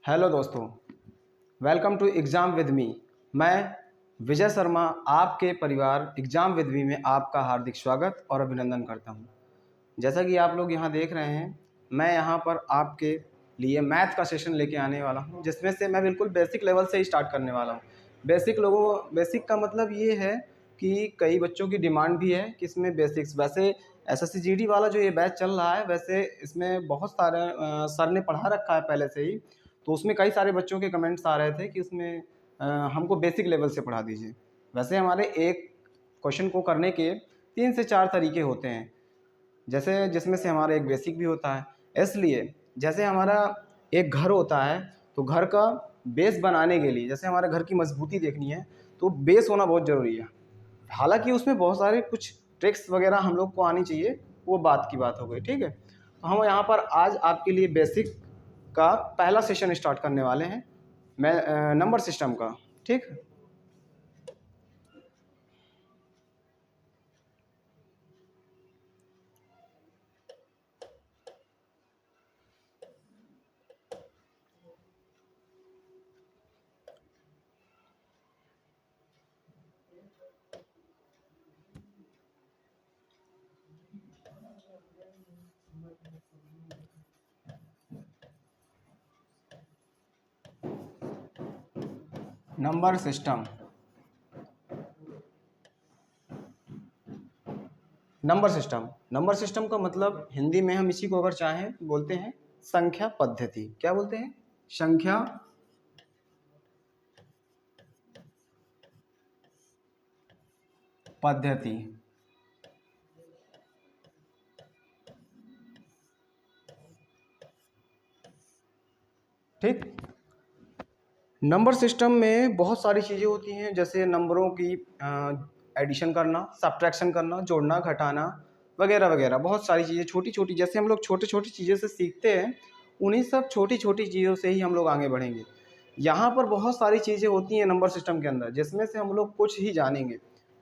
Hello दोस्तों, welcome to exam with me. मैं विजय शर्मा आपके परिवार एग्ज़ाम विद मी में आपका हार्दिक स्वागत और अभिनंदन करता हूं। जैसा कि आप लोग यहां देख रहे हैं, मैं यहां पर आपके लिए मैथ का सेशन लेके आने वाला हूं, जिसमें से मैं बिल्कुल बेसिक लेवल से ही स्टार्ट करने वाला हूं। बेसिक का मतलब ये है कि कई बच्चों की डिमांड भी है कि इसमें बेसिक्स, वैसे एसएससी जीडी वाला जो ये बैच चल रहा है, वैसे इसमें बहुत सारे सर ने पढ़ा रखा है पहले से ही, तो उसमें कई सारे बच्चों के कमेंट्स आ रहे थे कि उसमें हमको बेसिक लेवल से पढ़ा दीजिए। वैसे हमारे एक क्वेश्चन को करने के 3 से 4 तरीके होते हैं, जैसे जिसमें से हमारा एक बेसिक भी होता है। इसलिए जैसे हमारा एक घर होता है, तो घर का बेस बनाने के लिए, जैसे हमारे घर की मजबूती देखनी है तो बेस होना बहुत ज़रूरी है। हालांकि उसमें बहुत सारे कुछ ट्रिक्स वगैरह हम लोग को आनी चाहिए, वो बात की बात हो गई। ठीक है, तो हम यहाँ पर आज आपके लिए बेसिक का पहला सेशन स्टार्ट करने वाले हैं, मैं नंबर सिस्टम का। ठीक, नंबर सिस्टम। नंबर सिस्टम का मतलब हिंदी में हम इसी को अगर चाहें बोलते हैं संख्या पद्धति। क्या बोलते हैं? संख्या पद्धति। ठीक, नंबर सिस्टम में बहुत सारी चीज़ें होती हैं, जैसे नंबरों की एडिशन करना, सब्ट्रैक्शन करना, जोड़ना, घटाना वगैरह वगैरह, बहुत सारी चीज़ें छोटी छोटी, जैसे हम लोग छोटी छोटी चीज़ों से सीखते हैं, उन्हीं सब छोटी छोटी चीज़ों से ही हम लोग आगे बढ़ेंगे। यहाँ पर बहुत सारी चीज़ें होती हैं नंबर सिस्टम के अंदर, जिसमें से हम लोग कुछ ही जानेंगे।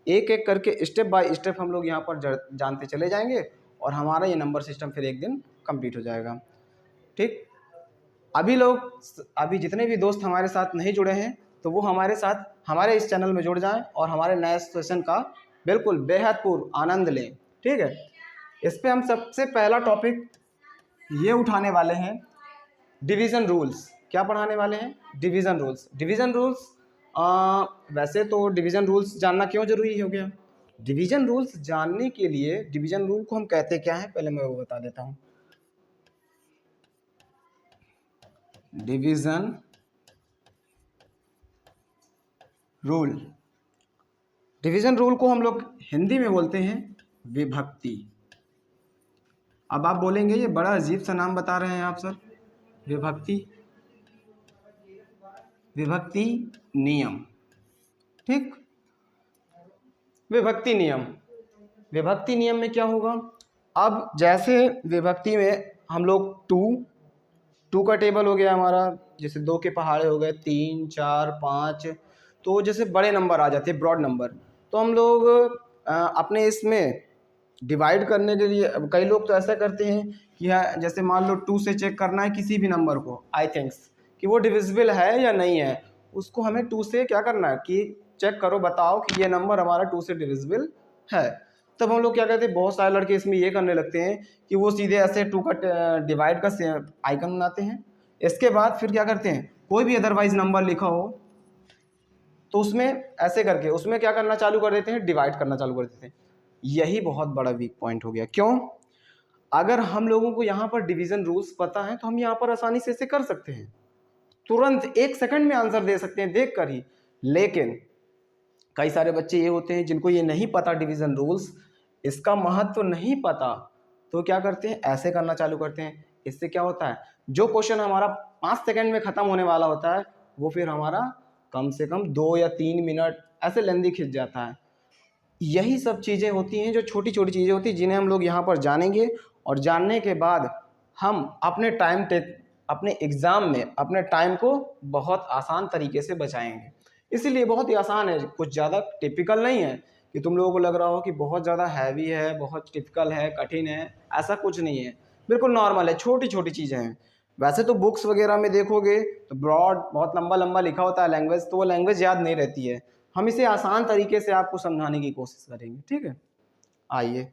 एक एक करके स्टेप बाय स्टेप हम लोग यहाँ पर जानते चले जाएंगे और हमारा ये नंबर सिस्टम फिर एक दिन कंप्लीट हो जाएगा। ठीक, अभी जितने भी दोस्त हमारे साथ नहीं जुड़े हैं, तो वो हमारे साथ हमारे इस चैनल में जुड़ जाएं और हमारे नए सेशन का बिल्कुल बेहद पूर्ण आनंद लें। ठीक है, इस पे हम सबसे पहला टॉपिक ये उठाने वाले हैं, डिवीज़न रूल्स। क्या पढ़ाने वाले हैं? Division rules. वैसे तो डिवीज़न रूल्स जानना क्यों ज़रूरी हो गया? डिवीज़न रूल्स जानने के लिए, डिवीज़न रूल को हम कहते क्या हैं पहले मैं वो बता देता हूँ। डिवीज़न रूल, डिवीज़न रूल को हम लोग हिंदी में बोलते हैं विभक्ति। अब आप बोलेंगे ये बड़ा अजीब सा नाम बता रहे हैं आप सर, विभक्ति। विभक्ति नियम। ठीक, विभक्ति नियम। विभक्ति नियम में क्या होगा? अब जैसे विभक्ति में हम लोग टू का टेबल हो गया हमारा, जैसे 2 के पहाड़े हो गए, 3, 4, 5, तो जैसे बड़े नंबर आ जाते हैं, ब्रॉड नंबर, तो हम लोग अपने इसमें डिवाइड करने के लिए, कई लोग तो ऐसा करते हैं कि जैसे मान लो 2 से चेक करना है किसी भी नंबर को, आई थिंक्स कि वो डिविजिबल है या नहीं है, उसको हमें 2 से क्या करना है कि चेक करो, बताओ कि ये नंबर हमारा 2 से डिविजिबल है। तब हम लोग क्या कहते हैं, बहुत सारे लड़के इसमें ये करने लगते हैं कि वो सीधे ऐसे 2 का डिवाइड का आइकन बनाते हैं। इसके बाद फिर क्या करते हैं, कोई भी अदरवाइज नंबर लिखा हो तो उसमें ऐसे करके उसमें क्या करना चालू कर देते हैं, डिवाइड करना चालू कर देते हैं। यही बहुत बड़ा वीक पॉइंट हो गया। क्यों? अगर हम लोगों को यहाँ पर डिवीजन रूल्स पता है तो हम यहाँ पर आसानी से इसे कर सकते हैं, तुरंत 1 सेकंड में आंसर दे सकते हैं देख कर ही। लेकिन कई सारे बच्चे ये होते हैं जिनको ये नहीं पता, डिवीजन रूल्स इसका महत्व नहीं पता, तो क्या करते हैं, ऐसे करना चालू करते हैं। इससे क्या होता है, जो क्वेश्चन हमारा 5 सेकंड में खत्म होने वाला होता है, वो फिर हमारा कम से कम 2 या 3 मिनट ऐसे लेंदी खिंच जाता है। यही सब चीज़ें होती हैं, जो छोटी छोटी चीज़ें होती हैं, जिन्हें हम लोग यहाँ पर जानेंगे, और जानने के बाद हम अपने एग्ज़ाम में अपने टाइम को बहुत आसान तरीके से बचाएंगे। इसीलिए बहुत ही आसान है, कुछ ज़्यादा टिपिकल नहीं है कि तुम लोगों को लग रहा हो कि बहुत ज़्यादा हैवी है, बहुत टिपिकल है, कठिन है, ऐसा कुछ नहीं है, बिल्कुल नॉर्मल है, छोटी छोटी चीज़ें हैं। वैसे तो बुक्स वगैरह में देखोगे तो ब्रॉड बहुत लंबा लंबा लिखा होता है लैंग्वेज, तो वो लैंग्वेज याद नहीं रहती है। हम इसे आसान तरीके से आपको समझाने की कोशिश करेंगे, ठीक है। आइए,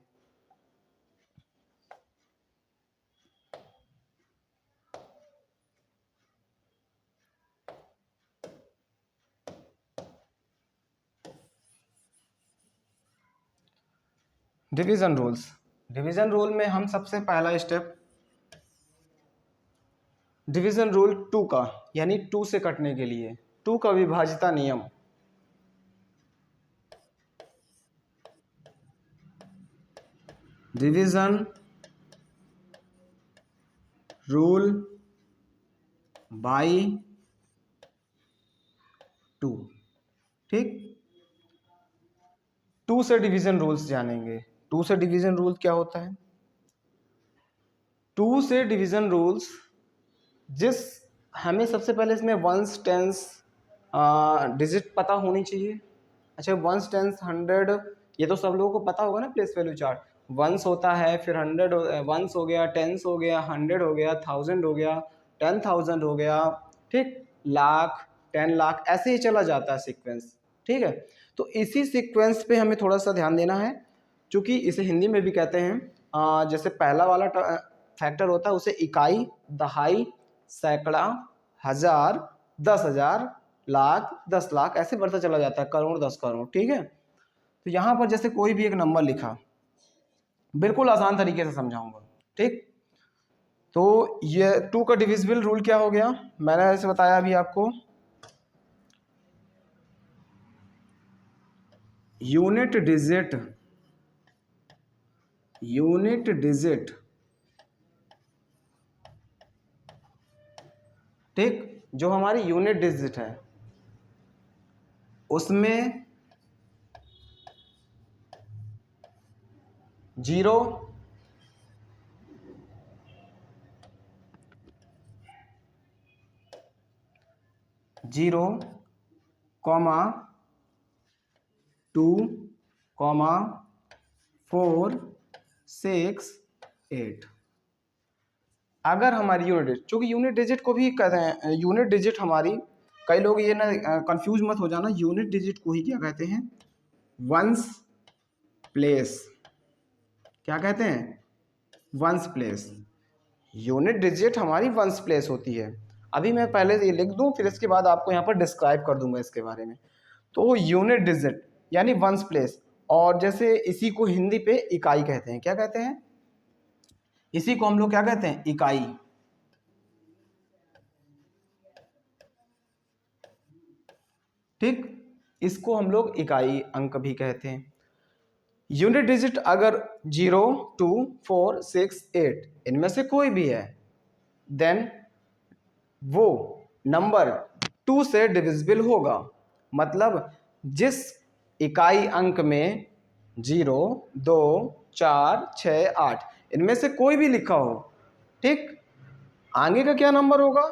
डिवीजन रूल्स। डिवीजन रूल में हम सबसे पहला स्टेप, डिवीजन रूल 2 का, यानी 2 से कटने के लिए 2 का विभाज्यता नियम। डिवीजन रूल बाई 2, ठीक। 2 से डिवीजन रूल्स जानेंगे। 2 से डिवीजन रूल क्या होता है? 2 से डिवीजन रूल्स, जिस हमें सबसे पहले इसमें वंस टेंस डिजिट पता होनी चाहिए। अच्छा, वंस टेंस 100 ये तो सब लोगों को पता होगा ना, प्लेस वैल्यू चार्ट। वंस होता है, फिर 100 वंस हो गया, टेंस हो गया, 100 हो गया, 1000 हो गया, 10,000 हो गया, ठीक, लाख, 10 लाख, ऐसे ही चला जाता है सीक्वेंस, ठीक है। तो इसी सीक्वेंस पे हमें थोड़ा सा ध्यान देना है, क्योंकि इसे हिंदी में भी कहते हैं जैसे पहला वाला फैक्टर होता है उसे इकाई, दहाई, सैकड़ा, हजार, 10,000, लाख, 10 लाख, ऐसे बढ़ता चला जाता है, करोड़, 10 करोड़, ठीक है। तो यहाँ पर जैसे कोई भी एक नंबर लिखा, बिल्कुल आसान तरीके से समझाऊंगा, ठीक। तो ये 2 का डिविजिबल रूल क्या हो गया, मैंने ऐसे बताया अभी आपको, यूनिट डिजिट, यूनिट डिजिट, ठीक, जो हमारी यूनिट डिजिट है उसमें 0, 0, 2, 4, 6, 8। अगर हमारी यूनिट, चूंकि यूनिट डिजिट को भी कहते हैं, यूनिट डिजिट हमारी, कई लोग ये ना कंफ्यूज मत हो जाना, यूनिट डिजिट को ही क्या कहते हैं, वंस प्लेस। क्या कहते हैं? Ones place. यूनिट डिजिट हमारी वंस प्लेस होती है। अभी मैं पहले ये लिख दूं, फिर इसके बाद आपको यहाँ पर डिस्क्राइब कर दूंगा इसके बारे में। तो यूनिट डिजिट यानी वंस प्लेस, और जैसे इसी को हिंदी पे इकाई कहते हैं। क्या कहते हैं? इसी को हम लोग क्या कहते हैं? इकाई, ठीक। इसको हम लोग इकाई अंक भी कहते हैं। यूनिट डिजिट अगर 0, 2, 4, 6, 8 इनमें से कोई भी है, देन वो नंबर 2 से डिविजिबल होगा। मतलब जिस इकाई अंक में 0, 2, 4, 6, 8 इनमें से कोई भी लिखा हो, ठीक, आगे का क्या नंबर होगा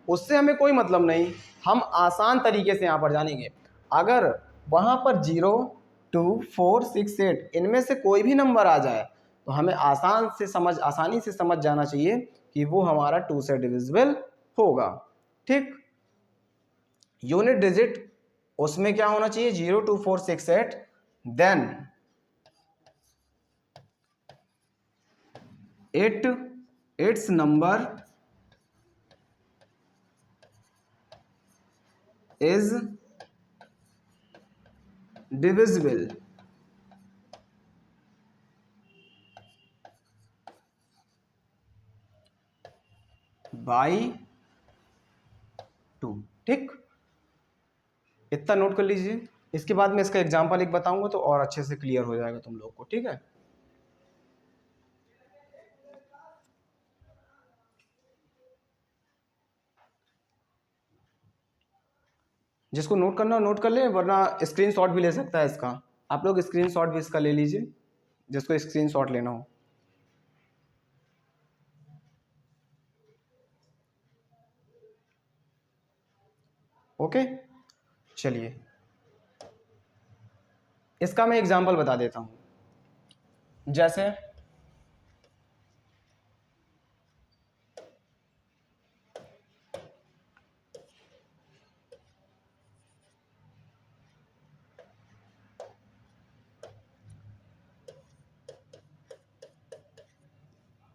उससे हमें कोई मतलब नहीं, हम आसान तरीके से यहाँ पर जानेंगे। अगर वहाँ पर 0, 2, 4, 6, 8 इनमें से कोई भी नंबर आ जाए तो हमें आसानी से समझ जाना चाहिए कि वो हमारा 2 से डिविजिबल होगा, ठीक। यूनिट डिजिट उसमें क्या होना चाहिए? 0, 2, 4, 6, 8, then it's number is divisible by 2, ठीक। इतना नोट कर लीजिए। इसके बाद मैं इसका एग्जांपल एक बताऊंगा तो और अच्छे से क्लियर हो जाएगा तुम लोग को, ठीक है। जिसको नोट करना हो नोट कर ले, वरना स्क्रीनशॉट भी ले सकता है इसका। आप लोग स्क्रीनशॉट भी इसका ले लीजिए, जिसको स्क्रीनशॉट लेना हो। ओके, चलिए इसका मैं एग्जांपल बता देता हूं। जैसे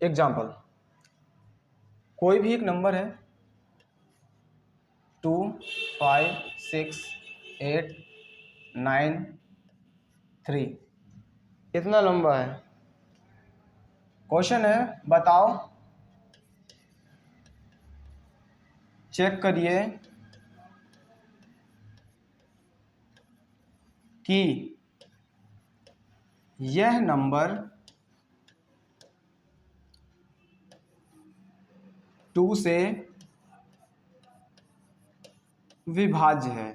एग्जाम्पल, कोई भी एक नंबर है 2 5 6 8 9 3, इतना लंबा है। क्वेश्चन है, बताओ, चेक करिए कि यह नंबर 2 से विभाज्य है।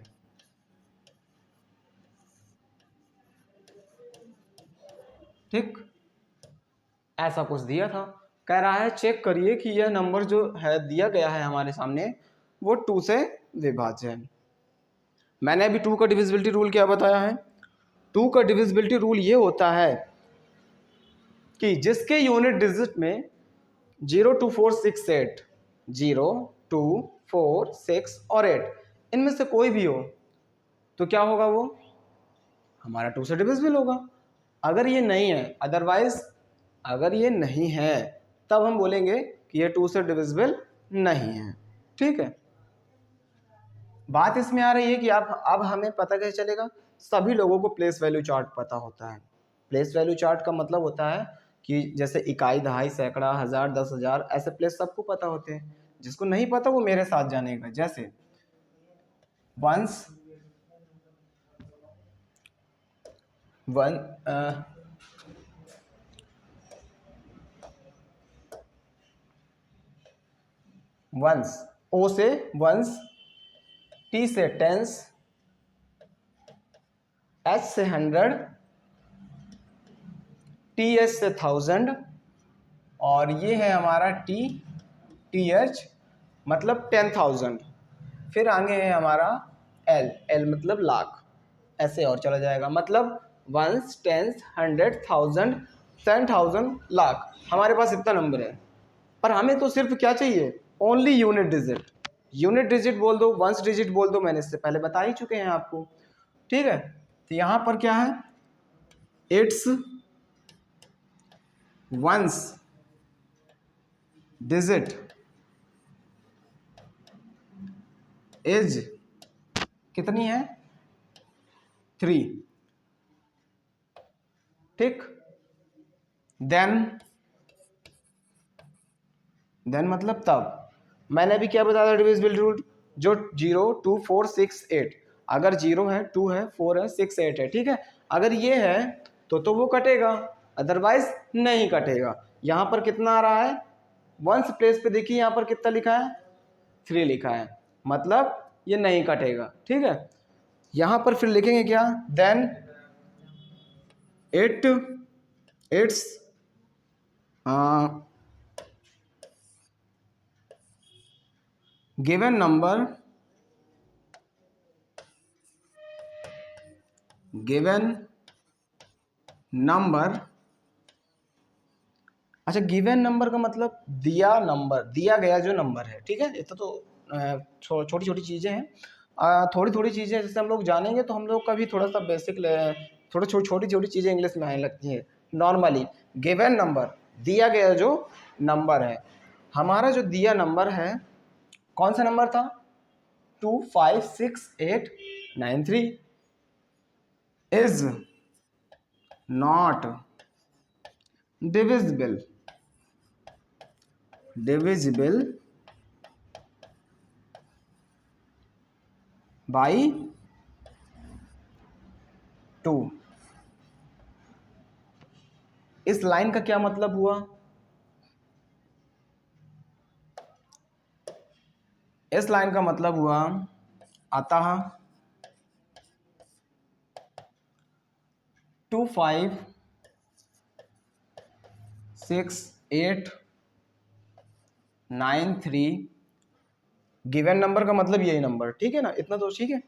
ठीक, ऐसा कुछ दिया था, कह रहा है चेक करिए कि यह नंबर जो है दिया गया है हमारे सामने वो 2 से विभाज्य है। मैंने अभी 2 का डिविजिबिलिटी रूल क्या बताया है? 2 का डिविजिबिलिटी रूल ये होता है कि जिसके यूनिट डिजिट में 0 2 4 6 8, 0 2 4 6 और 8 इनमें से कोई भी हो तो क्या होगा, वो हमारा 2 से डिविजिबल होगा। अगर ये नहीं है, अदरवाइज अगर ये नहीं है तब हम बोलेंगे कि ये 2 से डिविजिबल नहीं है। ठीक है, बात इसमें आ रही है कि अब हमें पता कैसे चलेगा? सभी लोगों को प्लेस वैल्यू चार्ट पता होता है। प्लेस वैल्यू चार्ट का मतलब होता है कि जैसे इकाई, दहाई, सैकड़ा, हजार, 10,000 ऐसे प्लेस सबको पता होते हैं। जिसको नहीं पता वो मेरे साथ जानेगा। जैसे वंस वंस, ओ से वंस, टी से टेंस, एच से 100, टी एच से 1000 और ये है हमारा टी एच मतलब 10,000। फिर आगे है हमारा एल मतलब लाख, ऐसे और चला जाएगा। मतलब वंस, टेंस, 100, 1000, 10,000, लाख, हमारे पास इतना नंबर है। पर हमें तो सिर्फ क्या चाहिए? Only unit digit. Unit digit बोल दो, वंस डिजिट बोल दो, मैंने इससे पहले बता ही चुके हैं आपको। ठीक है, तो यहां पर क्या है? इट्स वंस डिजिट इज कितनी है? 3। ठीक, देन मतलब तब। मैंने अभी क्या बताया था डिविजिबिलिटी रूल? जो 0 2 4 6 8, अगर 0 है, 2 है, 4 है, 6 8 है, ठीक है, अगर ये है तो वो कटेगा, अदरवाइज नहीं कटेगा। यहाँ पर कितना आ रहा है? वंस प्लेस पे देखिए यहाँ पर कितना लिखा है? 3 लिखा है, मतलब ये नहीं कटेगा। ठीक है, यहाँ पर फिर लिखेंगे क्या? Then its given number. अच्छा, गिवन नंबर का मतलब दिया नंबर, दिया गया जो नंबर है। ठीक है, ये तो छोटी छोटी चीज़ें हैं, थोड़ी थोड़ी चीज़ें जैसे हम लोग जानेंगे तो हम लोग का भी थोड़ा सा बेसिक, थोड़ा छोटी छोटी चीज़ें इंग्लिश में आने लगती हैं नॉर्मली। गिवन नंबर, दिया गया जो नंबर है। हमारा जो दिया नंबर है कौन सा नंबर था? 2 5 6 8 9 3 इज नॉट divisible by 2। इस लाइन का क्या मतलब हुआ? इस लाइन का मतलब हुआ अतः 2 5 6 8 9 3 गिवन नंबर का मतलब यही नंबर। ठीक है ना, इतना तो ठीक है।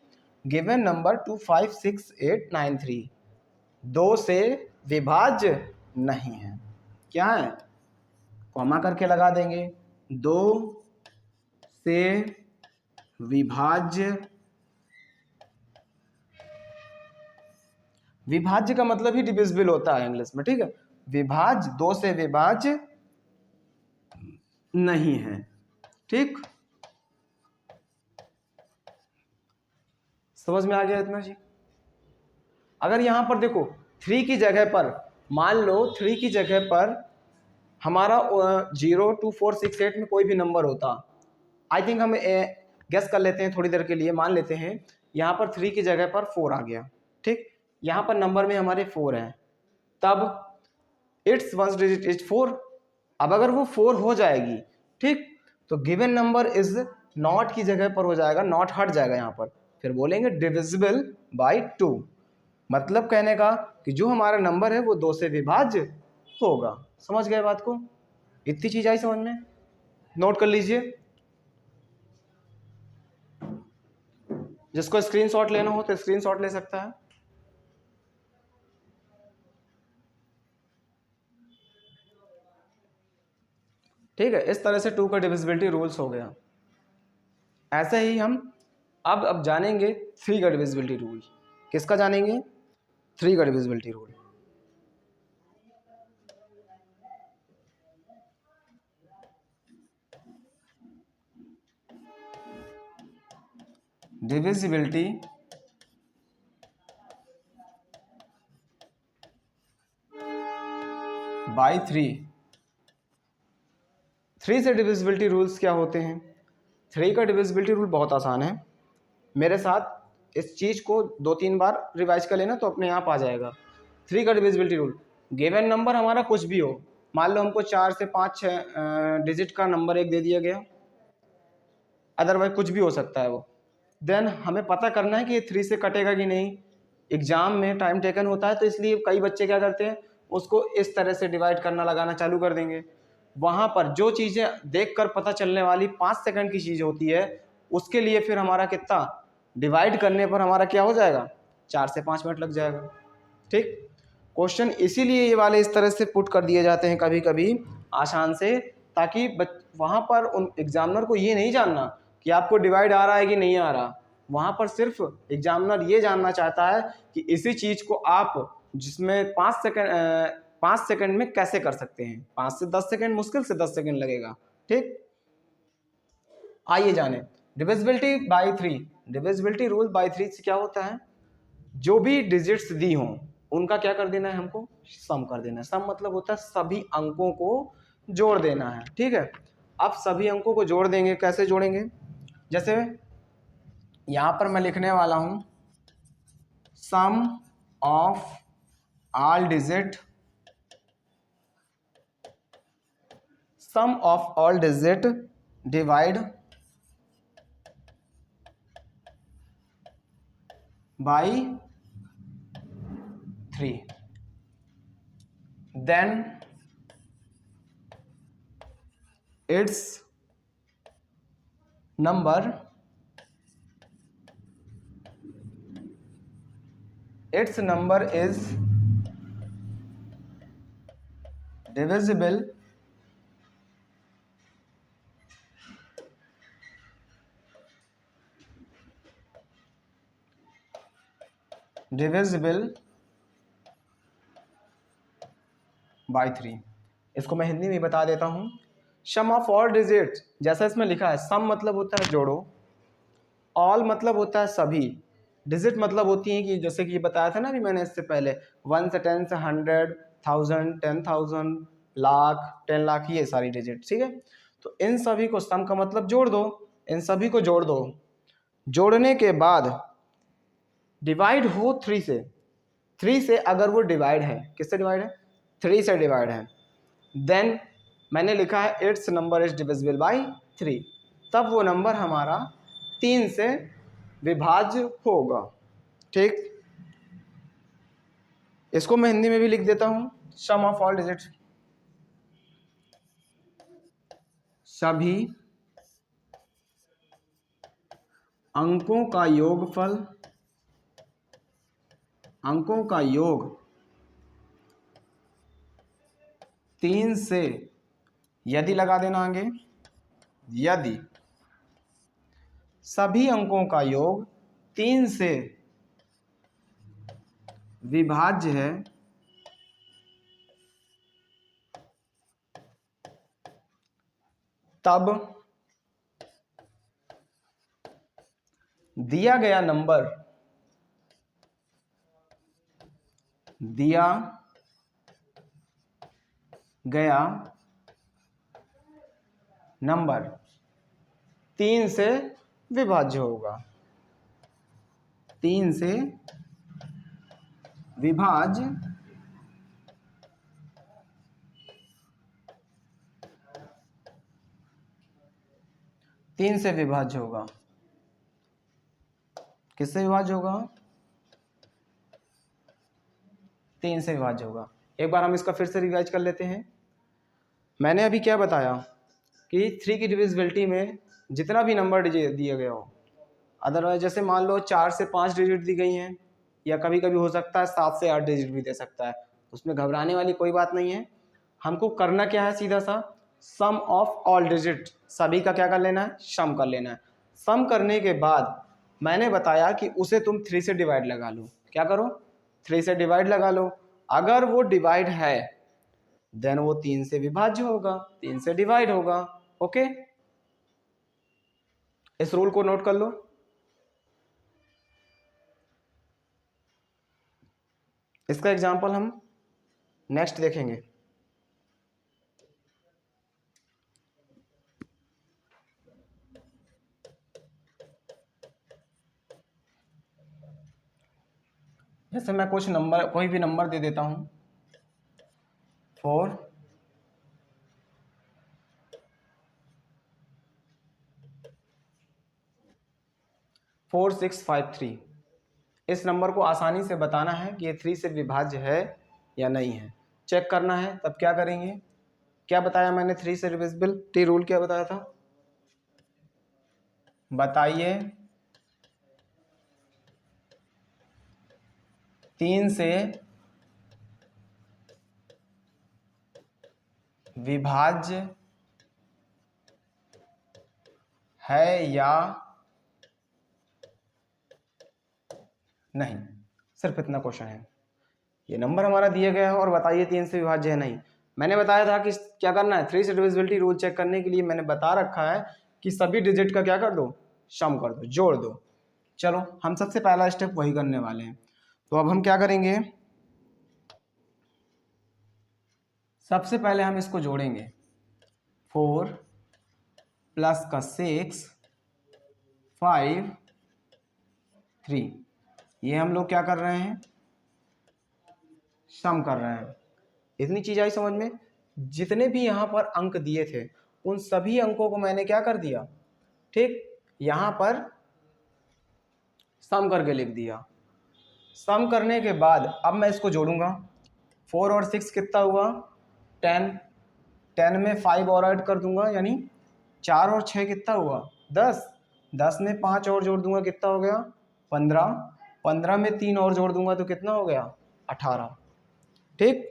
गिवन नंबर 2 5 6 8 9 3 2 से विभाज्य नहीं है। क्या है? कॉमा करके लगा देंगे, 2 से विभाज्य। विभाज्य का मतलब ही डिविजिबल होता है इंग्लिश में। ठीक है, विभाज्य, 2 से विभाज्य नहीं है। ठीक, समझ में आ गया इतना जी। अगर यहां पर देखो 3 की जगह पर, मान लो 3 की जगह पर हमारा 0 2 4 6 8 में कोई भी नंबर होता, आई थिंक हम गेस कर लेते हैं थोड़ी देर के लिए, मान लेते हैं यहाँ पर 3 की जगह पर 4 आ गया। ठीक, यहाँ पर नंबर में हमारे 4 है, तब इट्स वन डिजिट इज 4। अब अगर वो 4 हो जाएगी, ठीक, तो गिवन नंबर इज नॉट की जगह पर हो जाएगा, नॉट हट जाएगा यहाँ पर, फिर बोलेंगे डिविजिबल बाई 2। मतलब कहने का कि जो हमारा नंबर है वो 2 से विभाज्य होगा। समझ गए बात को? इतनी चीज आई समझ में? नोट कर लीजिए, जिसको स्क्रीनशॉट लेना हो तो स्क्रीनशॉट ले सकता है। ठीक है, इस तरह से 2 का डिविजिबिलिटी रूल्स हो गया। ऐसे ही हम अब जानेंगे 3 का डिविजिबिलिटी रूल। किसका जानेंगे? 3 का डिविजिबिलिटी रूल। डिविजिबिलिटी बाई 3 से डिविजिबिलिटी रूल्स क्या होते हैं? 3 का डिविजिबिलिटी रूल बहुत आसान है, मेरे साथ इस चीज़ को 2-3 बार रिवाइज कर लेना तो अपने आप आ जाएगा। 3 का डिविजिबिलिटी रूल, गिवन नंबर हमारा कुछ भी हो, मान लो हमको 4 से 5-6 डिजिट का नंबर एक दे दिया गया, अदरवाइज कुछ भी हो सकता है वो, देन हमें पता करना है कि ये 3 से कटेगा कि नहीं। एग्जाम में टाइम टेकन होता है, तो इसलिए कई बच्चे क्या करते हैं, उसको इस तरह से डिवाइड करना लगाना चालू कर देंगे। वहाँ पर जो चीज़ें देखकर पता चलने वाली 5 सेकंड की चीज़ होती है, उसके लिए फिर हमारा कितना डिवाइड करने पर हमारा क्या हो जाएगा, 4 से 5 मिनट लग जाएगा। ठीक, क्वेश्चन इसीलिए ये वाले इस तरह से पुट कर दिए जाते हैं कभी कभी आसान से, ताकि वहाँ पर उन एग्जामिनर को ये नहीं जानना कि आपको डिवाइड आ रहा है कि नहीं आ रहा। वहाँ पर सिर्फ एग्जामिनर ये जानना चाहता है कि इसी चीज़ को आप जिसमें 5 सेकंड में कैसे कर सकते हैं। 5 से 10 सेकंड, मुश्किल से 10 सेकंड लगेगा। ठीक, आइए जाने divisibility by 3। Divisibility rule by 3 से क्या होता है, जो भी डिजिट्स दी हों उनका क्या कर देना है, हमको सम कर देना है। सम मतलब होता है सभी अंकों को जोड़ देना है। ठीक है, अब सभी अंकों को जोड़ देंगे, कैसे जोड़ेंगे? जैसे यहां पर मैं लिखने वाला हूं sum of all digit, sum of all digit divide by 3, then it's number is divisible by 3। इसको मैं हिंदी में बता देता हूँ। सम ऑफ ऑल डिजिट, जैसा इसमें लिखा है, सम मतलब होता है जोड़ो, ऑल मतलब होता है सभी, डिजिट मतलब होती है कि जैसे कि ये बताया था ना अभी मैंने इससे पहले, 1 से 10 से 100, 1000, 10,000, लाख, 10 लाख, ये सारी डिजिट। ठीक है, तो इन सभी को सम का मतलब जोड़ दो, इन सभी को जोड़ दो। जोड़ने के बाद डिवाइड हो 3 से, 3 से अगर वो डिवाइड है, किससे डिवाइड है, 3 से डिवाइड है, देन मैंने लिखा है it's number is divisible by 3, तब वो नंबर हमारा 3 से विभाज्य होगा। ठीक, इसको मैं हिंदी में भी लिख देता हूं, सम ऑफ ऑल डिजिट्स, सभी अंकों का योगफल, अंकों का योग 3 से, यदि लगा देना आगे, यदि सभी अंकों का योग 3 से विभाज्य है, तब दिया गया नंबर तीन से विभाज्य होगा। 3 से विभाज्य होगा। किससे विभाज्य होगा? 3 से विभाज्य होगा। एक बार हम इसका फिर से रिवाइज कर लेते हैं। मैंने अभी क्या बताया कि 3 की डिविजिबिलिटी में जितना भी नंबर दिया गया हो, अदरवाइज जैसे मान लो 4 से 5 डिजिट दी गई हैं, या कभी कभी हो सकता है 7 से 8 डिजिट भी दे सकता है, उसमें घबराने वाली कोई बात नहीं है। हमको करना क्या है, सीधा सा सम ऑफ ऑल डिजिट, सभी का क्या कर लेना है, सम कर लेना है। सम करने के बाद मैंने बताया कि उसे तुम 3 से डिवाइड लगा लो। क्या करो, 3 से डिवाइड लगा लो। अगर वो डिवाइड है देन वो 3 से विभाज्य होगा, 3 से डिवाइड होगा। ओके, इस रूल को नोट कर लो। इसका एग्जांपल हम नेक्स्ट देखेंगे। जैसे मैं कुछ नंबर, कोई भी नंबर दे देता हूं 4653। इस नंबर को आसानी से बताना है कि ये 3 से विभाज्य है या नहीं है, चेक करना है। तब क्या करेंगे, क्या बताया मैंने 3 से डिविजिबिलिटी रूल क्या बताया था, बताइए। 3 से विभाज्य है या नहीं, सिर्फ इतना क्वेश्चन है। ये नंबर हमारा दिया गया है और बताइए 3 से विभाज्य है नहीं। मैंने बताया था कि क्या करना है, 3 से डिविजिबिलिटी रूल चेक करने के लिए मैंने बता रखा है कि सभी डिजिट का क्या कर दो, सम कर दो, जोड़ दो। चलो हम सबसे पहला स्टेप वही करने वाले हैं। तो अब हम क्या करेंगे, सबसे पहले हम इसको जोड़ेंगे। 4 प्लस का 6 5 3, ये हम लोग क्या कर रहे हैं, सम कर रहे हैं। इतनी चीज आई समझ में। जितने भी यहाँ पर अंक दिए थे उन सभी अंकों को मैंने क्या कर दिया, ठीक, यहाँ पर सम करके लिख दिया। सम करने के बाद अब मैं इसको जोड़ूंगा। 4 और 6 कितना हुआ, 10। 10 में 5 और ऐड कर दूंगा, यानी 4 और 6 कितना हुआ, 10। 10 में 5 और जोड़ दूंगा, कितना हो गया, 15। 15 में 3 और जोड़ दूंगा तो कितना हो गया, 18। ठीक,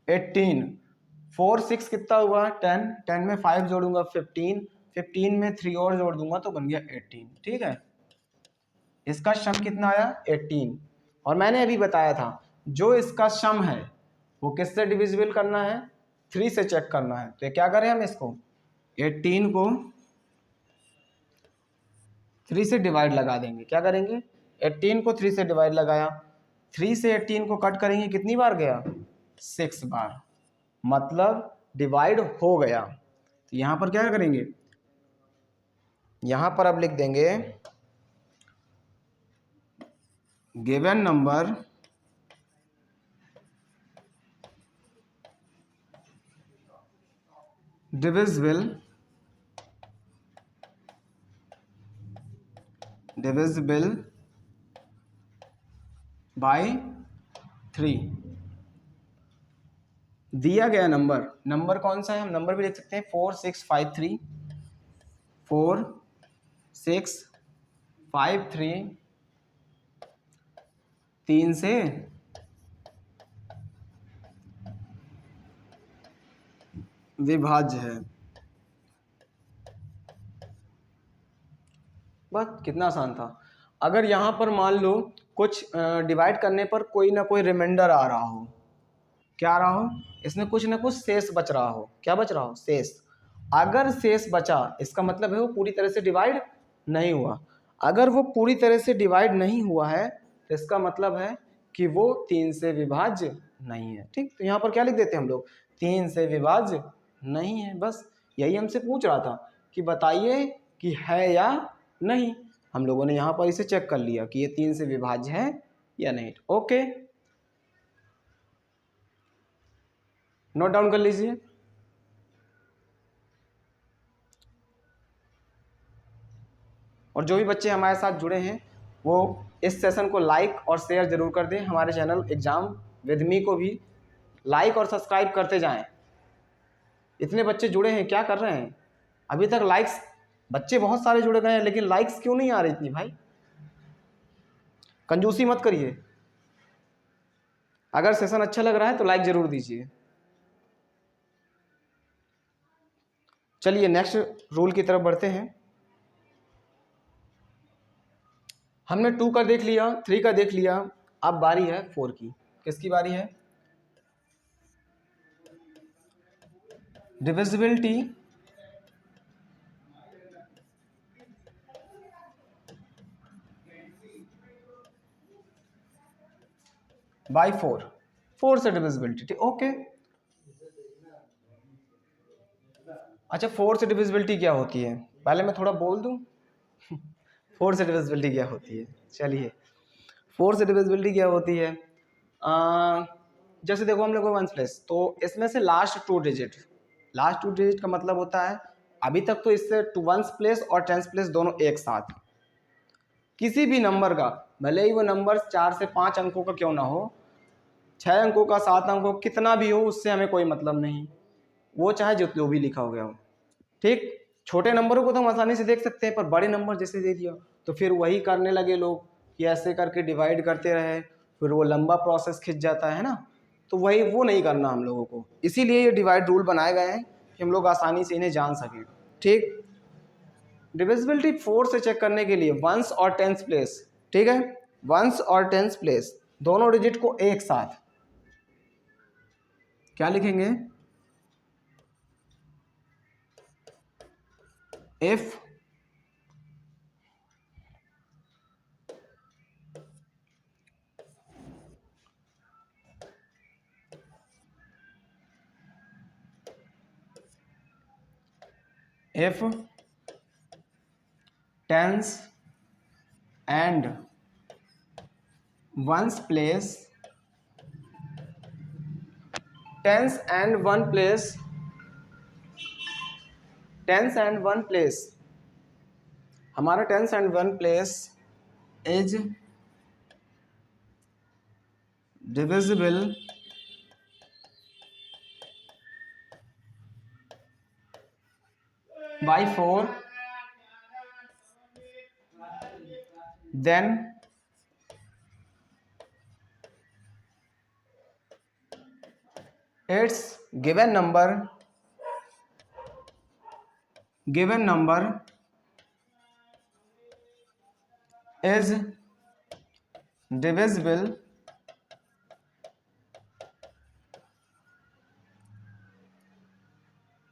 18। 4 6 कितना हुआ, 10। 10 में 5 जोड़ूंगा, 15। 15 में 3 और जोड़ दूंगा तो बन गया 18। ठीक है, इसका सम कितना आया, 18। और मैंने अभी बताया था जो इसका सम है वो किससे डिविजिबल करना है, 3 से चेक करना है। तो क्या करें हम, इसको 18 को 3 से डिवाइड लगा देंगे। क्या करेंगे, 18 को 3 से डिवाइड लगाया, 3 से 18 को कट करेंगे, कितनी बार गया, 6 बार, मतलब डिवाइड हो गया। तो यहां पर क्या करेंगे, यहां पर अब लिख देंगे गिवन नंबर डिविजिबल बाय 3। दिया गया नंबर कौन सा है, हम नंबर भी लिख सकते हैं 4653। 4653 3 से विभाज्य है। बस कितना आसान था। अगर यहाँ पर मान लो कुछ डिवाइड करने पर कोई ना कोई रिमाइंडर आ रहा हो, क्या आ रहा हो, इसमें कुछ ना कुछ शेष बच रहा हो, क्या बच रहा हो, शेष, अगर शेष बचा, इसका मतलब है वो पूरी तरह से डिवाइड नहीं हुआ। अगर वो पूरी तरह से डिवाइड नहीं हुआ है तो इसका मतलब है कि वो 3 से विभाज्य नहीं है। ठीक, तो यहाँ पर क्या लिख देते हैं हम लोग, 3 से विभाज्य नहीं है। बस यही हमसे पूछ रहा था कि बताइए कि है या नहीं। हम लोगों ने यहाँ पर इसे चेक कर लिया कि ये 3 से विभाज्य है या नहीं। ओके, नोट डाउन कर लीजिए। और जो भी बच्चे हमारे साथ जुड़े हैं वो इस सेशन को लाइक और शेयर जरूर कर दें। हमारे चैनल एग्जाम विद मी को भी लाइक और सब्सक्राइब करते जाएं। इतने बच्चे जुड़े हैं, क्या कर रहे हैं अभी तक? लाइक्स, बच्चे बहुत सारे जुड़े गए हैं लेकिन लाइक्स क्यों नहीं आ रही इतनी? भाई कंजूसी मत करिए। अगर सेशन अच्छा लग रहा है तो लाइक जरूर दीजिए। चलिए नेक्स्ट रूल की तरफ बढ़ते हैं। हमने 2 का देख लिया, 3 का देख लिया, अब बारी है 4 की। किसकी बारी है? डिविजिबिलिटी बाय 4, 4 से डिविजिबिलिटी। ठीक, ओके। अच्छा, 4 से डिविजिबिलिटी क्या होती है, पहले मैं थोड़ा बोल दूं 4 से डिविजिबिलिटी क्या होती है। चलिए, 4 से डिविजिबिलिटी क्या होती है? जैसे देखो हम लोग को 1 प्लेस, तो इसमें से लास्ट 2 डिजिट, लास्ट 2 डिजिट का मतलब होता है अभी तक तो इससे 1 प्लेस और 10 प्लेस दोनों एक साथ, किसी भी नंबर का, भले ही वो नंबर 4 से 5 अंकों का क्यों ना हो, 6 अंकों का, 7 अंकों, कितना भी हो, उससे हमें कोई मतलब नहीं, वो चाहे जो भी लिखा हो गया हो। ठीक, छोटे नंबरों को तो हम आसानी से देख सकते हैं, पर बड़े नंबर जैसे दे दिया तो फिर वही करने लगे लोग कि ऐसे करके डिवाइड करते रहे, फिर वो लंबा प्रोसेस खिंच जाता है ना। तो वही, वो नहीं करना हम लोगों को, इसीलिए ये डिवाइड रूल बनाए गए हैं कि हम लोग आसानी से इन्हें जान सकें। ठीक, डिविजिबिलिटी 4 से चेक करने के लिए वंस और टेंस प्लेस, ठीक है, वंस और टेंस प्लेस दोनों डिजिट को एक साथ क्या लिखेंगे? If if tens and ones place, tens and one place, tens and one place, हमारा tens and one place is divisible by 4, then its given number is divisible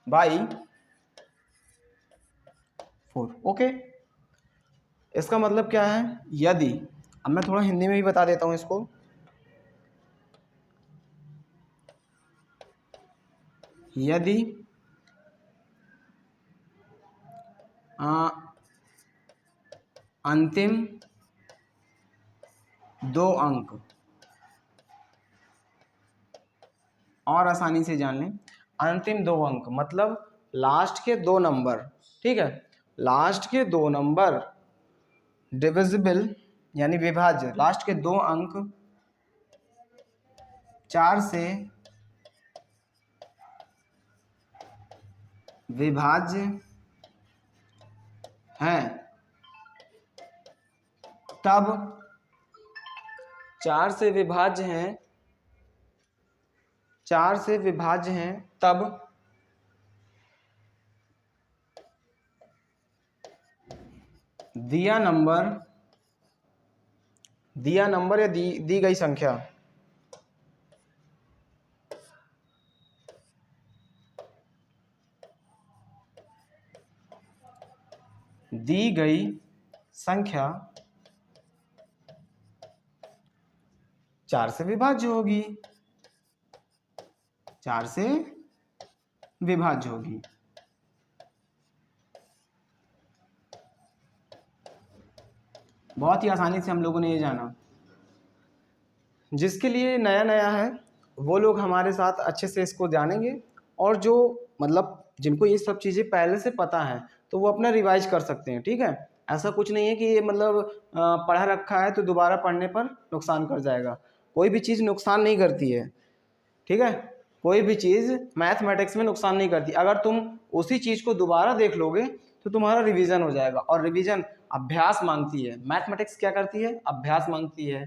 by 4। Okay, इसका मतलब क्या है? यदि, अब मैं थोड़ा हिंदी में भी बता देता हूं इसको, यदि अंतिम 2 अंक, और आसानी से जान लें, अंतिम 2 अंक मतलब लास्ट के 2 नंबर, ठीक है, लास्ट के 2 नंबर डिविजिबल यानी विभाज्य, लास्ट के 2 अंक 4 से विभाज्य हैं, तब 4 से विभाज्य हैं, 4 से विभाज्य हैं, तब दिया नंबर या दी गई संख्या दी गई संख्या 4 से विभाज्य होगी, 4 से विभाज्य होगी। बहुत ही आसानी से हम लोगों ने ये जाना। जिसके लिए नया नया है वो लोग हमारे साथ अच्छे से इसको जानेंगे, और जो मतलब जिनको ये सब चीज़ें पहले से पता है तो वो अपना रिवाइज कर सकते हैं। ठीक है, ऐसा कुछ नहीं है कि ये मतलब पढ़ा रखा है तो दोबारा पढ़ने पर नुकसान कर जाएगा। कोई भी चीज़ नुकसान नहीं करती है। ठीक है, कोई भी चीज़ मैथमेटिक्स में नुकसान नहीं करती। अगर तुम उसी चीज़ को दोबारा देख लोगे तो तुम्हारा रिवीजन हो जाएगा, और रिवीजन अभ्यास मांगती है। मैथमेटिक्स क्या करती है? अभ्यास मांगती है।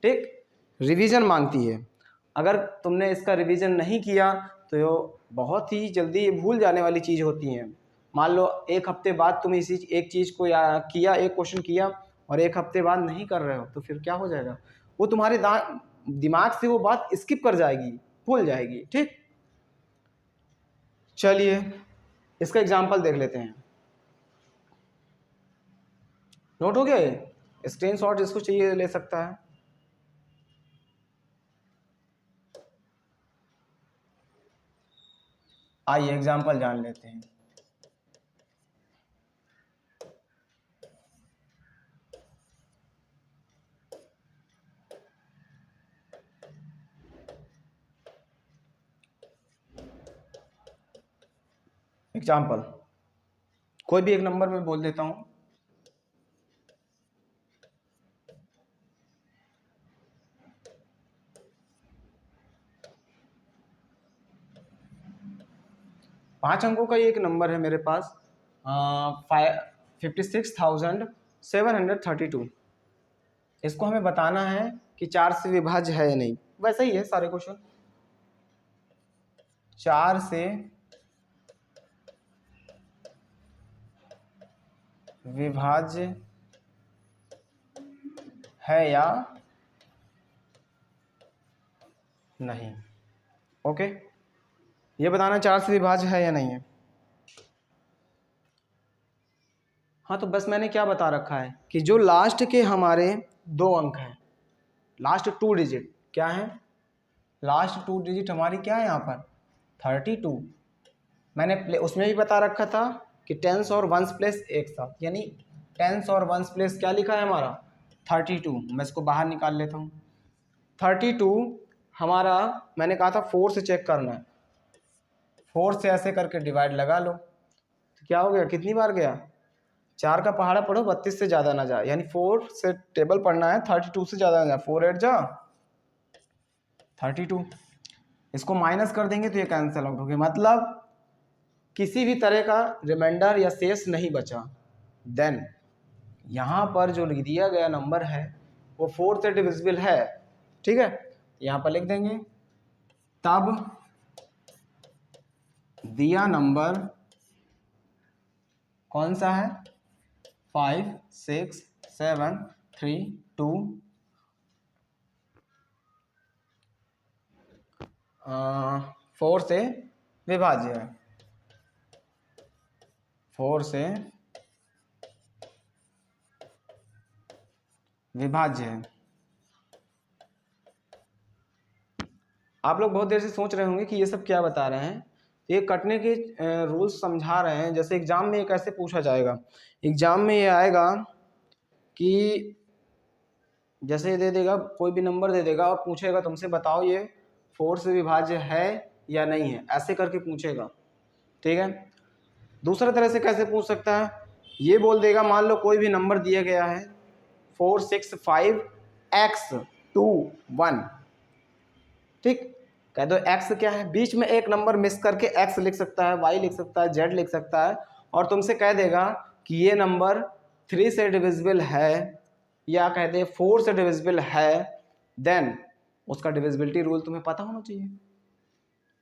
ठीक, रिवीजन मांगती है। अगर तुमने इसका रिवीजन नहीं किया तो बहुत ही जल्दी ये भूल जाने वाली चीज़ होती है। मान लो एक हफ्ते बाद तुम इसी एक चीज़ को किया, एक क्वेश्चन किया, और एक हफ्ते बाद नहीं कर रहे हो तो फिर क्या हो जाएगा? वो तुम्हारे दिमाग से वो बात स्किप कर जाएगी, भूल जाएगी। ठीक, चलिए इसका एग्जाम्पल देख लेते हैं। नोट हो गया? स्क्रीनशॉट जिसको चाहिए ले सकता है। आइए एग्जाम्पल जान लेते हैं। एग्जाम्पल कोई भी एक नंबर में बोल देता हूं। पांच अंकों का ये एक नंबर है मेरे पास, 56,732। इसको हमें बताना है कि 4 से विभाज्य है या नहीं। वैसा ही है सारे क्वेश्चन, 4 से विभाज्य है या नहीं। ओके, ये बताना 4 से विभाज्य है या नहीं है। हाँ, तो बस मैंने क्या बता रखा है कि जो लास्ट के हमारे 2 अंक हैं, लास्ट 2 डिजिट क्या है? लास्ट 2 डिजिट हमारी क्या है यहाँ पर? 32। मैंने उसमें भी बता रखा था कि टेंस और वंस प्लेस एक साथ, यानी टेंस और वंस प्लेस क्या लिखा है हमारा? 32। मैं इसको बाहर निकाल लेता हूँ। 32 हमारा, मैंने कहा था 4 से चेक करना है। 4 से ऐसे करके डिवाइड लगा लो तो क्या हो गया? कितनी बार गया? 4 का पहाड़ा पढ़ो, 32 से ज़्यादा ना जाए, यानी 4 से टेबल पढ़ना है, 32 से ज़्यादा ना जाए। 4 8 जा 32। इसको माइनस कर देंगे तो ये कैंसिल आउट हो गया, मतलब किसी भी तरह का रिमाइंडर या शेष नहीं बचा। देन यहाँ पर जो लिख दिया गया नंबर है वो 4 से डिविजिबल है। ठीक है, यहाँ पर लिख देंगे तब दिया नंबर कौन सा है? 5 6 7 3 2 4 से विभाज्य है। 4 से विभाज्य है। आप लोग बहुत देर से सोच रहे होंगे कि ये सब क्या बता रहे हैं। ये कटने के रूल्स समझा रहे हैं। जैसे एग्जाम में ये कैसे पूछा जाएगा, एग्जाम में ये आएगा कि जैसे दे देगा, कोई भी नंबर दे देगा और पूछेगा तुमसे बताओ ये 4 से विभाज्य है या नहीं है, ऐसे करके पूछेगा। ठीक है, दूसरा तरह से कैसे पूछ सकता है? ये बोल देगा, मान लो कोई भी नंबर दिया गया है 4 6 5 x 2 1। ठीक, कह दो x क्या है, बीच में एक नंबर मिस करके x लिख सकता है, y लिख सकता है, z लिख सकता है, और तुमसे कह देगा कि ये नंबर 3 से डिविजिबल है या कह दे 4 से डिविजिबल है। देन उसका डिविजिबिलिटी रूल तुम्हें पता होना चाहिए।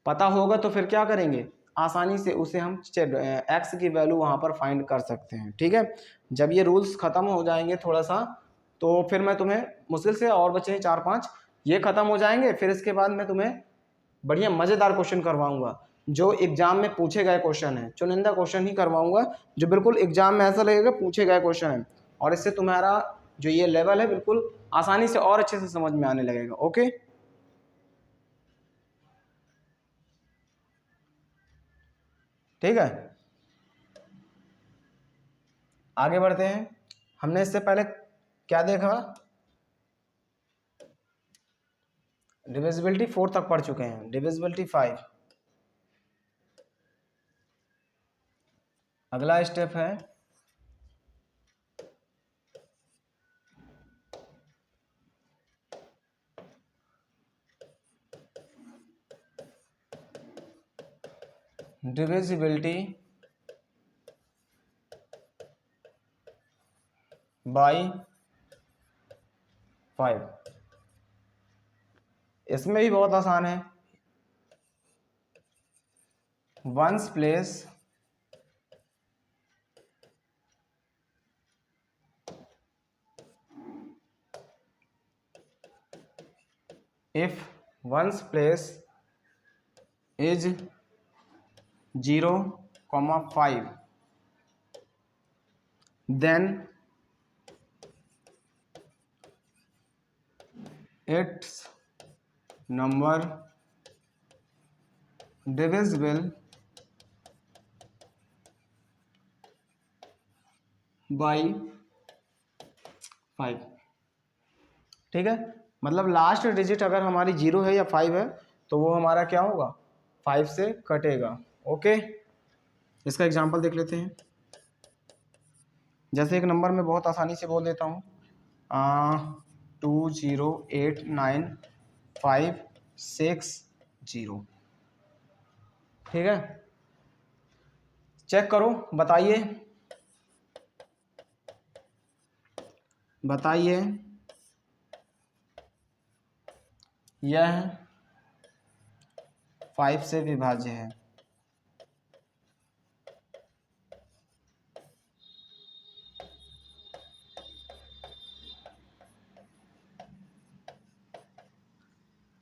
पता होगा तो फिर क्या करेंगे, आसानी से उसे हम x की वैल्यू वहाँ पर फाइंड कर सकते हैं। ठीक है, जब ये रूल्स ख़त्म हो जाएंगे थोड़ा सा, तो फिर मैं तुम्हें मुश्किल से और बचे हैं 4 5, ये ख़त्म हो जाएंगे, फिर इसके बाद मैं तुम्हें बढ़िया मज़ेदार क्वेश्चन करवाऊंगा जो एग्जाम में पूछे गए क्वेश्चन है, चुनिंदा क्वेश्चन ही करवाऊंगा जो बिल्कुल एग्जाम में ऐसा लगेगा पूछे गए क्वेश्चन है, और इससे तुम्हारा जो ये लेवल है बिल्कुल आसानी से और अच्छे से समझ में आने लगेगा। ओके, ठीक है, आगे बढ़ते हैं। हमने इससे पहले क्या देखा, डिविजिबिलिटी 4 तक पढ़ चुके हैं, डिविजिबिलिटी 5। अगला स्टेप है डिविजिबिलिटी बाई 5। इसमें भी बहुत आसान है, ones place if one's place is 0,5 then its number divisible by 5। ठीक है, मतलब लास्ट डिजिट अगर हमारी 0 है या 5 है तो वो हमारा क्या होगा, 5 से कटेगा। ओके, इसका एग्जांपल देख लेते हैं। जैसे एक नंबर में बहुत आसानी से बोल देता हूँ, 208956 ठीक है, चेक करो, बताइए बताइए यह 5 से विभाज्य है।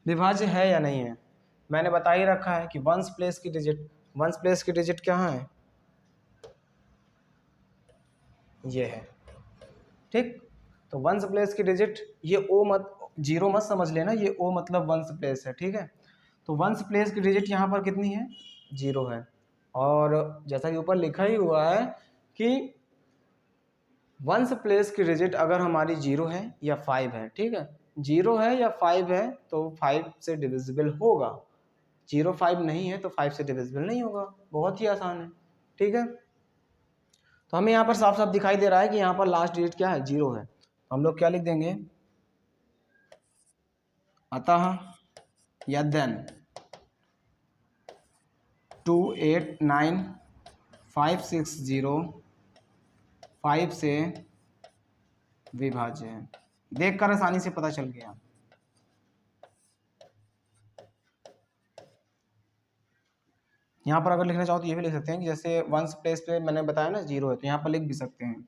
विभाज्य है या नहीं है, मैंने बता ही रखा है कि वंस प्लेस की डिजिट क्या है, ये है। ठीक, तो वंस प्लेस की डिजिट, ये ओ मत, 0 मत समझ लेना, ये ओ मतलब वंस प्लेस है। ठीक है, तो वंस प्लेस की डिजिट यहाँ पर कितनी है, 0 है। और जैसा कि ऊपर लिखा ही हुआ है कि वंस प्लेस की डिजिट अगर हमारी 0 है या 5 है, ठीक है, 0 है या 5 है तो 5 से डिविजिबल होगा, 0 5 नहीं है तो 5 से डिविजिबल नहीं होगा, बहुत ही आसान है। ठीक है, तो हमें यहाँ पर साफ साफ दिखाई दे रहा है कि यहाँ पर लास्ट डिजिट क्या है, 0 है, तो हम लोग क्या लिख देंगे, अतः या देन 289560 5 से विभाज्य है। देखकर आसानी से पता चल गया। यहाँ पर अगर लिखना चाहो तो ये भी लिख सकते हैं कि जैसे वंस प्लेस पे मैंने बताया ना 0 है, तो यहाँ पर लिख भी सकते हैं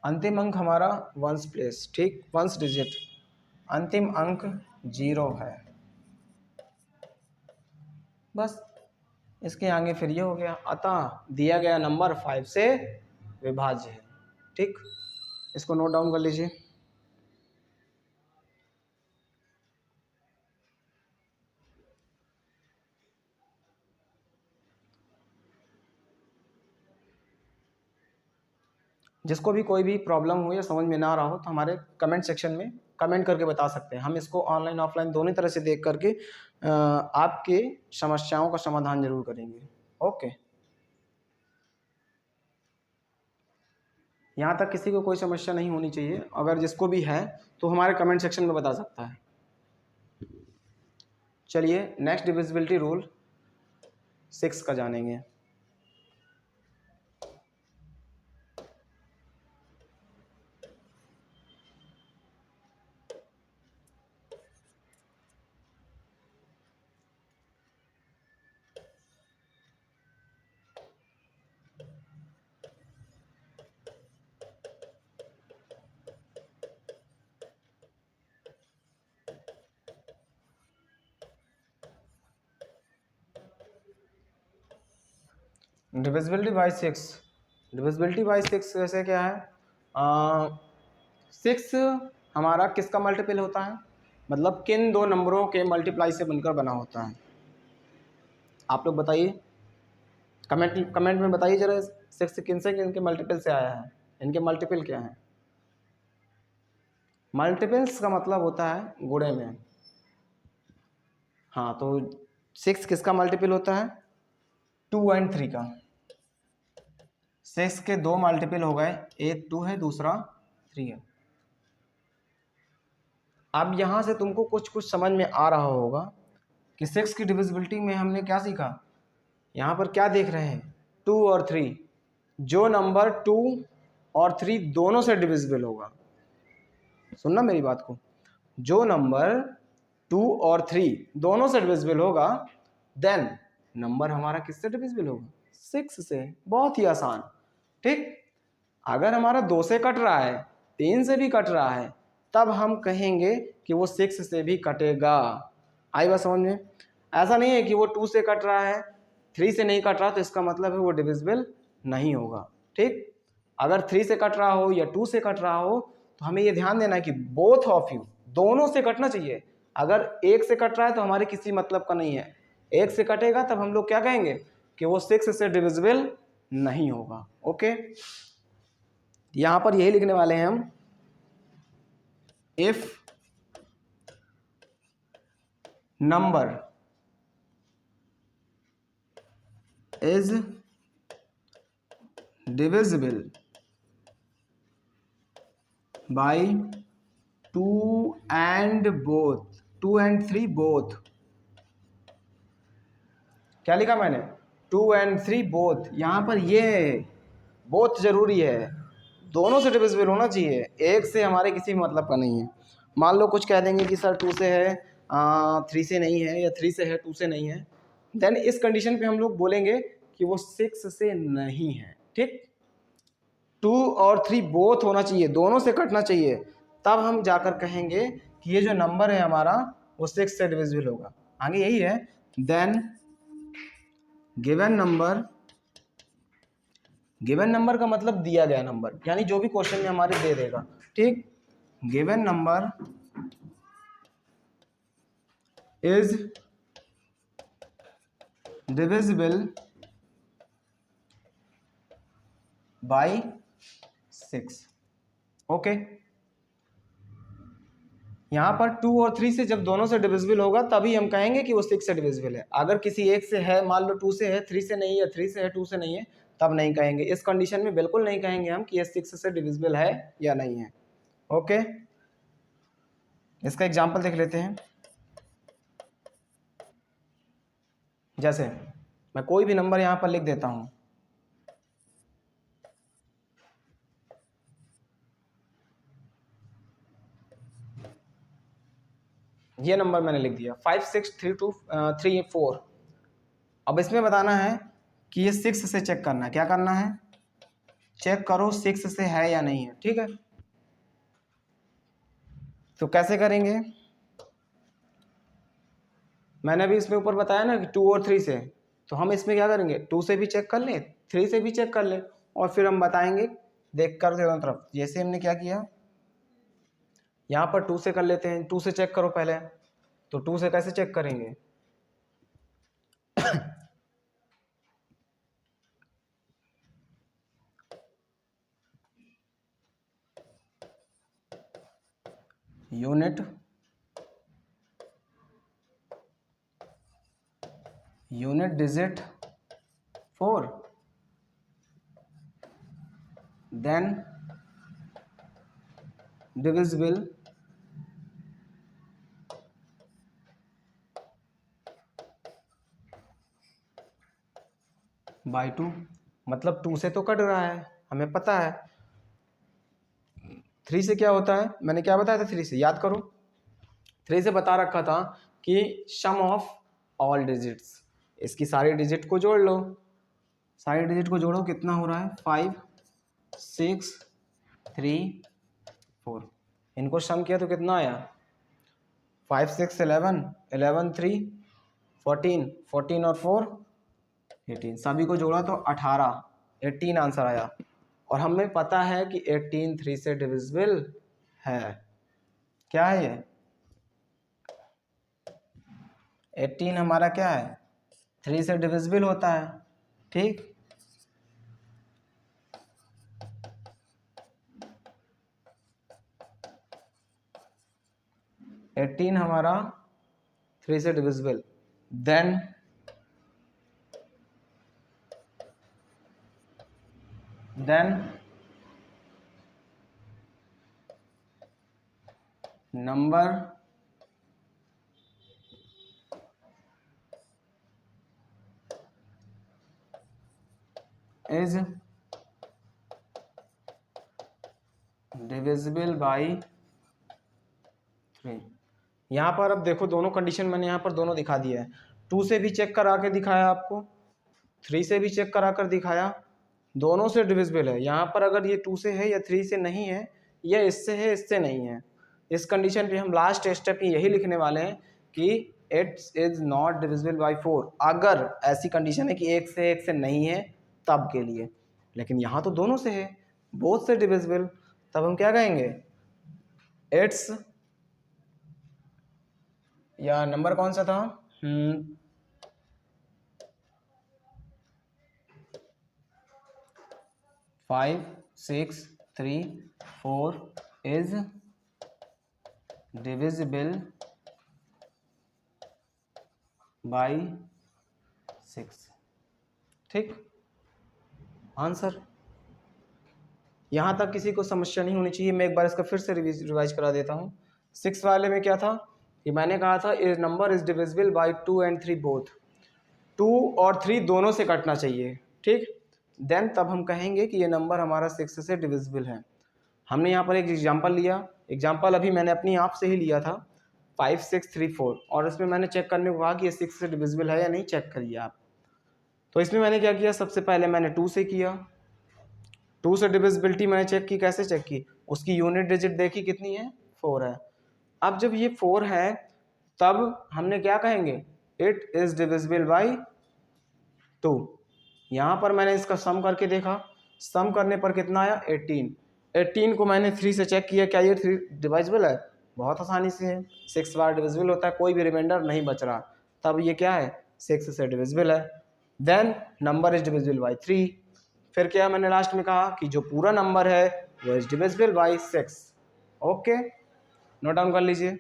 अंतिम अंक हमारा वंस प्लेस, ठीक, वंस डिजिट, अंतिम अंक 0 है, बस इसके आगे फिर ये हो गया, अतः दिया गया नंबर 5 से विभाज्य है। ठीक, इसको नोट डाउन कर लीजिए। जिसको भी कोई भी प्रॉब्लम हो या समझ में ना आ रहा हो तो हमारे कमेंट सेक्शन में कमेंट करके बता सकते हैं, हम इसको ऑनलाइन ऑफलाइन दोनों तरह से देख करके आपके समस्याओं का समाधान जरूर करेंगे। ओके, यहाँ तक किसी को कोई समस्या नहीं होनी चाहिए, अगर जिसको भी है तो हमारे कमेंट सेक्शन में बता सकता है। चलिए नेक्स्ट डिविजिबिलिटी रूल 6 का जानेंगे। डिविजिबिलिटी बाई 6, डिविजिबिलिटी बाई 6 वैसे क्या है, 6 हमारा किसका मल्टीपल होता है, मतलब किन दो नंबरों के मल्टीप्लाई से बनकर बना होता है, आप लोग बताइए, कमेंट में बताइए जरा, 6 किन से किन के मल्टीपल से आया है, इनके मल्टीपल क्या है। मल्टीपल्स का मतलब होता है गुणे में। हाँ, तो 6 किसका मल्टीपल होता है, 2 एंड 3 का। 6 के दो मल्टीपल हो गए, एक 2 है, दूसरा 3 है। अब यहां से तुमको कुछ कुछ समझ में आ रहा होगा कि 6 की डिविजिबिलिटी में हमने क्या सीखा। यहाँ पर क्या देख रहे हैं, 2 और 3, जो नंबर 2 और 3 दोनों से डिविजिबल होगा, सुनना मेरी बात को, जो नंबर 2 और 3 दोनों से डिविजिबल होगा, देन नंबर हमारा किससे डिविजिबल होगा, 6 से। बहुत ही आसान, ठीक। अगर हमारा 2 से कट रहा है, 3 से भी कट रहा है, तब हम कहेंगे कि वो 6 से भी कटेगा। आई बात समझ में। ऐसा नहीं है कि वो 2 से कट रहा है, 3 से नहीं कट रहा, तो इसका मतलब है वो डिविजिबल नहीं होगा, ठीक। अगर 3 से कट रहा हो या 2 से कट रहा हो, तो हमें ये ध्यान देना है कि बोथ ऑफ यू, दोनों से कटना चाहिए। अगर एक से कट रहा है तो हमारे किसी मतलब का नहीं है, एक से कटेगा तब हम लोग क्या कहेंगे कि वो 6 से डिविजिबल नहीं होगा। ओके, यहां पर यही लिखने वाले हैं हम, if number is divisible by 2 and both, 2 and 3 both. क्या लिखा मैंने, 2 एंड 3 बोथ। यहां पर ये बोथ जरूरी है, दोनों से डिविजिबल होना चाहिए, एक से हमारे किसी मतलब का नहीं है। मान लो कुछ कह देंगे कि सर 2 से है, 3 से नहीं है, या 3 से है 2 से नहीं है, देन इस कंडीशन पे हम लोग बोलेंगे कि वो 6 से नहीं है, ठीक। 2 और 3 बोथ होना चाहिए, दोनों से कटना चाहिए, तब हम जाकर कहेंगे कि ये जो नंबर है हमारा वो 6 से डिविजिबल होगा। आगे यही है, then given number, given number का मतलब दिया गया नंबर, यानी जो भी क्वेश्चन में हमारे दे देगा, ठीक। Given number is divisible by 6। Okay, यहां पर 2 और 3 से जब दोनों से डिविजिबल होगा तभी हम कहेंगे कि वो 6 से डिविजिबल है। अगर किसी एक से है, मान लो 2 से है, 3 से नहीं, या 3 से है 2 से नहीं है, तब नहीं कहेंगे। इस कंडीशन में बिल्कुल नहीं कहेंगे हम कि ये 6 से डिविजिबल है या नहीं है। ओके, इसका एग्जांपल देख लेते हैं। जैसे मैं कोई भी नंबर यहां पर लिख देता हूं, ये नंबर मैंने लिख दिया 563234। अब इसमें बताना है कि ये 6 से चेक करना है। क्या करना है, चेक करो 6 से है या नहीं है, ठीक है। तो कैसे करेंगे, मैंने अभी इसमें ऊपर बताया ना कि 2 और 3 से, तो हम इसमें क्या करेंगे, 2 से भी चेक कर लें, 3 से भी चेक कर लें, और फिर हम बताएंगे देख कर दोनों तरफ। जैसे हमने क्या किया, यहाँ पर 2 से कर लेते हैं, 2 से चेक करो पहले, तो 2 से कैसे चेक करेंगे, unit digit 4, then divisible by 2। मतलब 2 से तो कट रहा है, हमें पता है। 3 से क्या होता है, मैंने क्या बताया था 3 से, याद करो। 3 से बता रखा था कि सम ऑफ ऑल डिजिट्स, इसकी सारी डिजिट को जोड़ लो, सारी डिजिट को जोड़ो, कितना हो रहा है, 5 6 3 4। इनको सम किया तो कितना आया, 5 6 11 11 3 14, 14 और 4 18, सभी को जोड़ा तो 18, 18 आंसर आया। और हमें पता है कि 18 3 से डिविजिबल है। क्या है ये? 18 हमारा क्या है? 3 से डिविजिबल होता है। ठीक, एटीन हमारा 3 से divisible. Then number is divisible by 3। यहाँ पर अब देखो दोनों कंडीशन मैंने यहाँ पर दोनों दिखा दिया है। 2 से भी चेक करा के दिखाया आपको, 3 से भी चेक करा कर दिखाया, दोनों से डिविजिबल है। यहाँ पर अगर ये 2 से है या 3 से नहीं है, या इससे है इससे नहीं है, इस कंडीशन पे हम लास्ट स्टेप में यही लिखने वाले हैं कि it is not divisible by 4। अगर ऐसी कंडीशन है कि एक से नहीं है तब के लिए, लेकिन यहाँ तो दोनों से है, बोथ से डिविजिबल, तब हम क्या कहेंगे? इट्स, या नंबर कौन सा था? 5 6 3 4 इज डिविजिबल बाई 6। ठीक, आंसर। यहाँ तक किसी को समस्या नहीं होनी चाहिए। मैं एक बार इसका फिर से रिवाइज करा देता हूँ। 6 वाले में क्या था कि मैंने कहा था a number is divisible by 2 and 3 both. 2 और 3 दोनों से कटना चाहिए। ठीक, देन तब हम कहेंगे कि ये नंबर हमारा 6 से डिविजिबल है। हमने यहाँ पर एक एग्जांपल लिया, एग्जांपल अभी मैंने अपनी आप से ही लिया था 5 6 3 4, और इसमें मैंने चेक करने को कहा कि ये 6 से डिविजिबल है या नहीं, चेक करिए आप। तो इसमें मैंने क्या किया, सबसे पहले मैंने 2 से किया, 2 से डिविजिबिलिटी मैंने चेक की। कैसे चेक की? उसकी यूनिट डिजिट देखी कितनी है, 4 है। अब जब ये 4 है तब हमने क्या कहेंगे, इट इज डिविजिबल बाई 2। यहाँ पर मैंने इसका सम करके देखा, सम करने पर कितना आया, 18। 18 को मैंने 3 से चेक किया, क्या ये 3 डिविजिबल है? बहुत आसानी से है, 6 बार डिविजिबल होता है, कोई भी रिमाइंडर नहीं बच रहा, तब ये क्या है, 6 से डिविजिबल है। Then number is divisible by 3। फिर क्या मैंने लास्ट में कहा कि जो पूरा नंबर है वो is divisible by 6। Okay, note down कर लीजिए।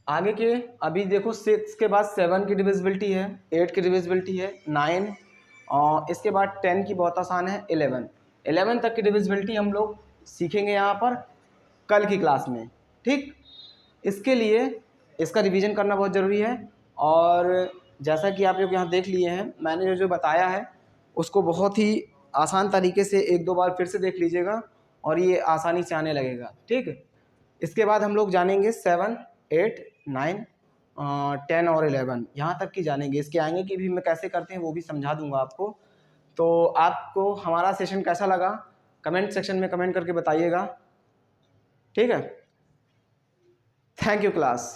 आगे के अभी देखो 6 के बाद 7 की डिविजिबिलिटी है, 8 की डिविजिबिलिटी है, 9, और इसके बाद 10 की बहुत आसान है, 11 तक की डिविजिबिलिटी हम लोग सीखेंगे यहाँ पर कल की क्लास में। ठीक, इसके लिए इसका रिवीजन करना बहुत ज़रूरी है। और जैसा कि आप लोग यहाँ देख लिए हैं, मैंने जो जो बताया है उसको बहुत ही आसान तरीके से एक दो बार फिर से देख लीजिएगा और ये आसानी से आने लगेगा। ठीक, इसके बाद हम लोग जानेंगे 7 8 9 10 और 11 यहाँ तक की जानेंगे। इसके आगे की भी मैं कैसे करते हैं वो भी समझा दूंगा आपको। तो आपको हमारा सेशन कैसा लगा कमेंट सेक्शन में कमेंट करके बताइएगा। ठीक है, थैंक यू क्लास।